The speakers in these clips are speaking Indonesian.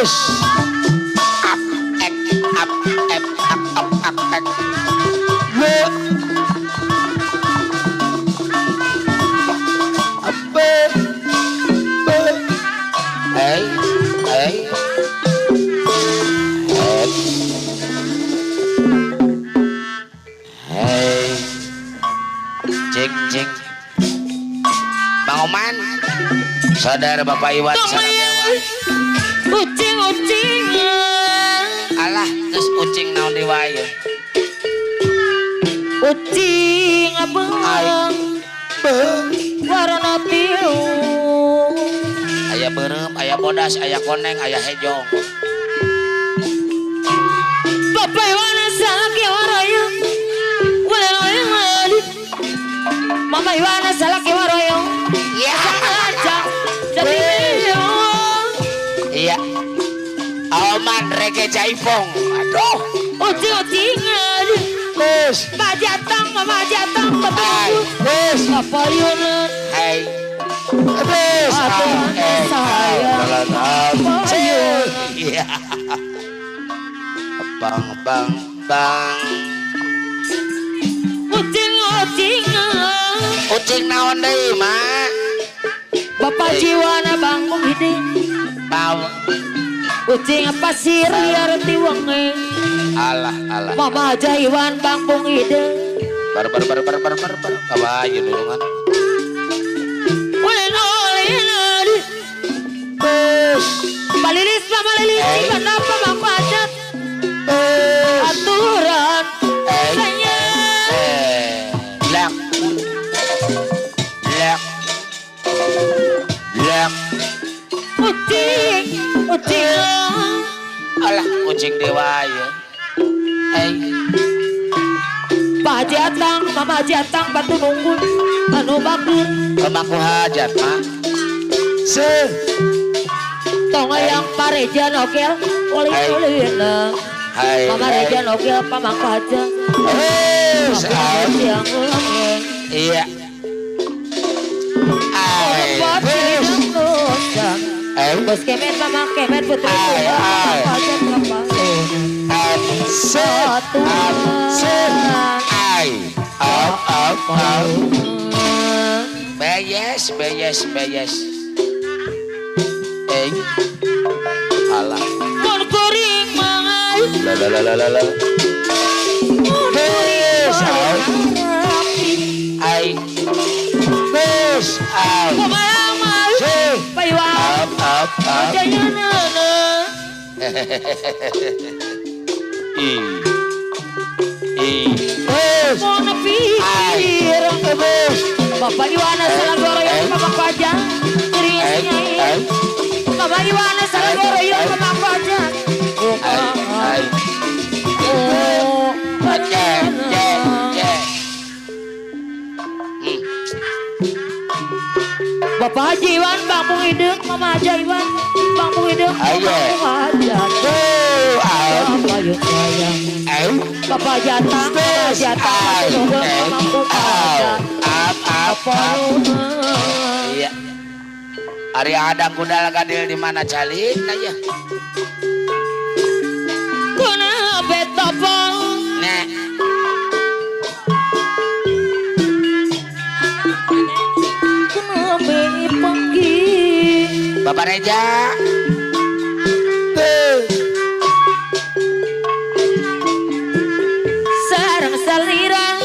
Wes. Up ek up ek up ek. Le. Apa? Hey, hey. Hey. Cing cing. Bang Oman. Saudara Bapak Iwan Saragewan. Ucing ucing. Alah, geus ucing naon di wae. Ucing abang. Warna biru. Aya beureum, aya bodas, aya koneng, aya hejong. Bapak Iwan salaki warayang. Waleloyang. Mama Iwan salaki warayang. Iya. Jadi iya. Oman reggae jaipong. Aduh. ucing-ucingan. Terus. Pak Jatang, Mama Jatang, Hai. terus. Apa yunan? Hai. Terus. Sayang. Iya. Bang, bang, bang. Ucing-ucingan. Ucing naon deui, Mak? Bapak jiwana bangkung hiding. Bau. Ucing pasir liar tiwange. Alah, alah. Mama jaiwan bangkung hiding. Bar. Kabayu nulungan. Ulin. Terus. Malilis mama lilis kenapa mama adat. Aturan. Lek. Ucing. Alah, kucing dewa ya. Hey. Pak Jatang, Mama Jatang batu nunggun anu bakur. Kemaku hajat, Mak. Se. Tong yang pareja nokel oleh-olehna. Hai. Mama reja nokel pamangku aja. Yang ulang. Iya. Ai. Bos kemet mama kemet putri satu Bayes. Alah. Mon kuring mangai. La. Ai. Bes. Kumalamai. Paiwa. Up. Jayana. Bes. Mau pikir. Bes. Bapak Iwana salah goroyong Bapak Pajang. Teriaknya. Bapak Iwana salah goroyong Bapak Pajang. Ai. Bapak Haji Iwan, Bangpung Hidung, Mama Haji Iwan, Bangpung Hidung, Bapak Jatang, Bapak Yuk Sayang, Bapak Jatang, Bangpung Pajang, apa iya. Ari ada kudal gadil di mana calik aja. Kuna betapang. Nek. Bapak Reja. Sarang salirang.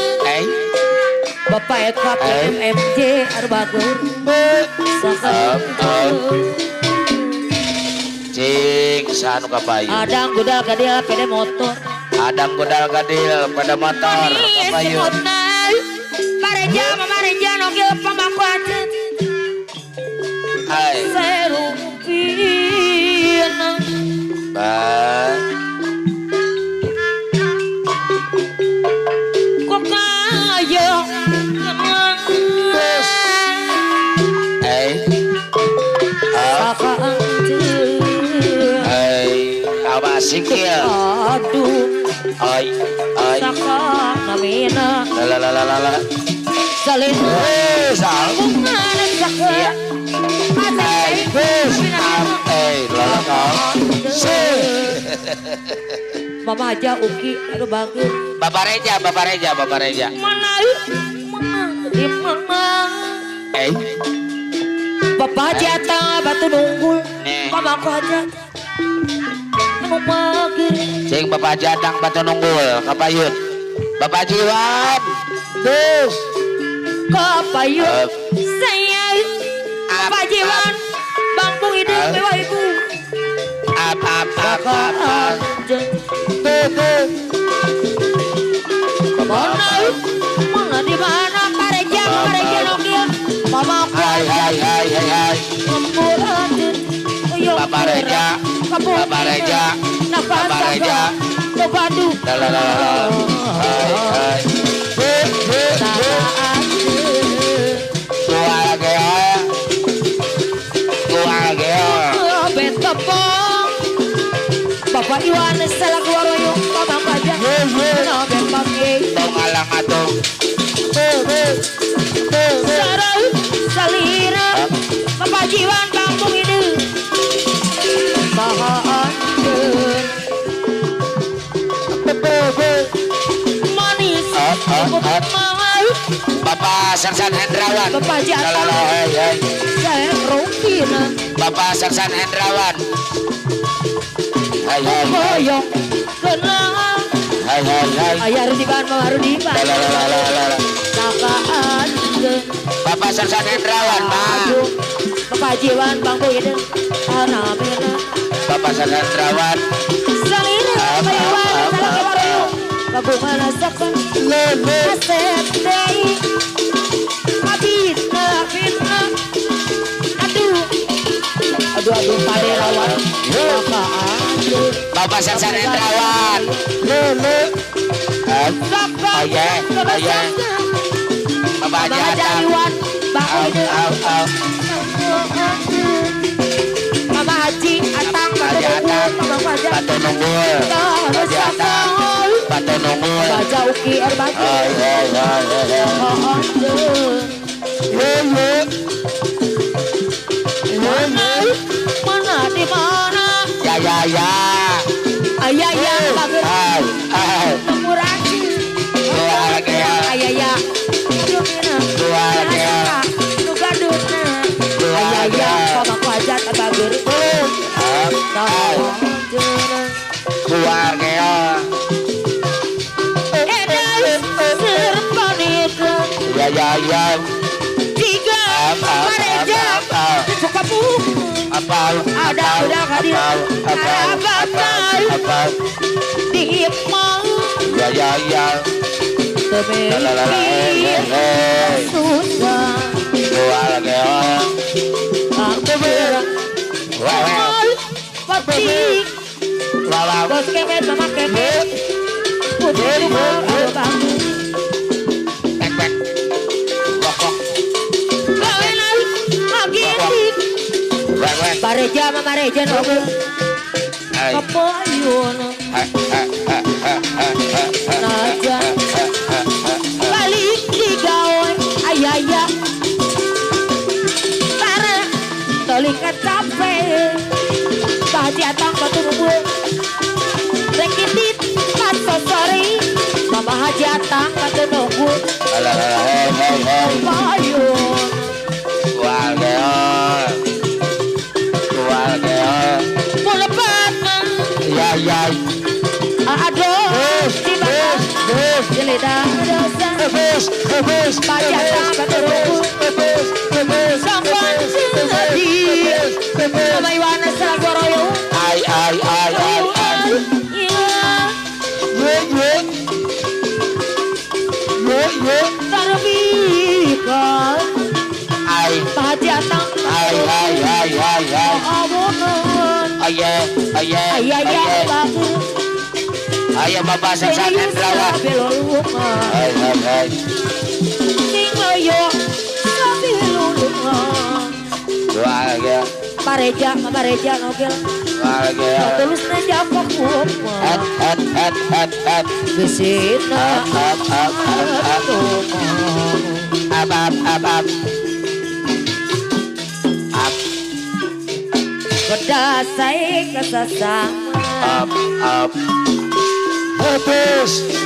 Bapak Eka PMMJ Arbagur. Cing sanu kapayu. Adang gudal gadil pede motor. Adang godal gadil pada motor kapayu. Pareja Mama Reja nogel pamangku aja. Hai. Serupin. Ba. Kok kaya kenang. Saka anjir. Abah sikil. Aduh. Saka namina. La. Salin. Sal. Bunga saka. Mama aja Uki aduh bagus. Bapak Reja. Mana di mana? Bapak jatah batu nunggul. Nih. Mama aku aja. Anu magir. Cing Bapak Jatang batu nunggul kapayun. Bapak Jiwan. Tuh. Kapayun. Saya Bapak Jiwan. Bang Bung hidup mewah ibu. Apa. Mana di mana Pareja nongil. Mama aku aja. Hai. Bapak Reja. Nopadu. Hai. Tua lagi. Bet tepung. Bapak Iwan salah keluar royong. Mama aku aja. Bet pakai. Tong alang atong. Sarau salira. Bapak Jiwan kampung ini. Bahaan manis Bapak Sersan Hendrawan. Bapak Jatah saya Rungkina Bapak Sersan Hendrawan. Hai. boyong kenang ayah Rudiban Mama Rudiban nakaan Bapak Sersan Hendrawan, aduh Bapak Jiwan Bang Boyede anamina Bapak Sersan Hendrawan. salira Bapak Iwan salah kebaru gabungan asakan aset dei fitna aduh pade rawan Bapak Sersan Hendrawan. Ayah. Bapak Jatang. Iwan Bang Boyede Mama Haji Atang Batu nunggul. Batu nunggul. Baca Uki Erbatu mana di mana Ya. ayah bagus Hai. murati Tua lagi. ayah aduh mina Tua lagi. nu gadutna ayah mama ku aja tabagur Tua lagi. serpanika Ya. tiga Pareja suka buku Apa? udah hadir Apa? di mau Ya. temikir susah Tua lagi. aku berang pasti bos kemet mama kemet putri rumah ada bagus kawinan lagi Pareja mama Reja nongol kapayun naja balik digawe ayah para tolikat capek bahaji atang batu nunggu rekitit pasosori mama haji atang batu nunggu kapayun mulepat Ya. aduh di mana jeledah dosa pajak batu nunggu sampan sedih mama Iwana salah goroyo Ai. Tarbika Ai. Pahaji Atang Awonon Ayah bagus Ayah Bapak Sersan Hendrawan. Hai. Singoyo Sabilulunga Tua lagi. Pareja nogel Lagi. Tulus na jafak kuma Hat. Besina Abab. Berdasai kesasama up. Putus.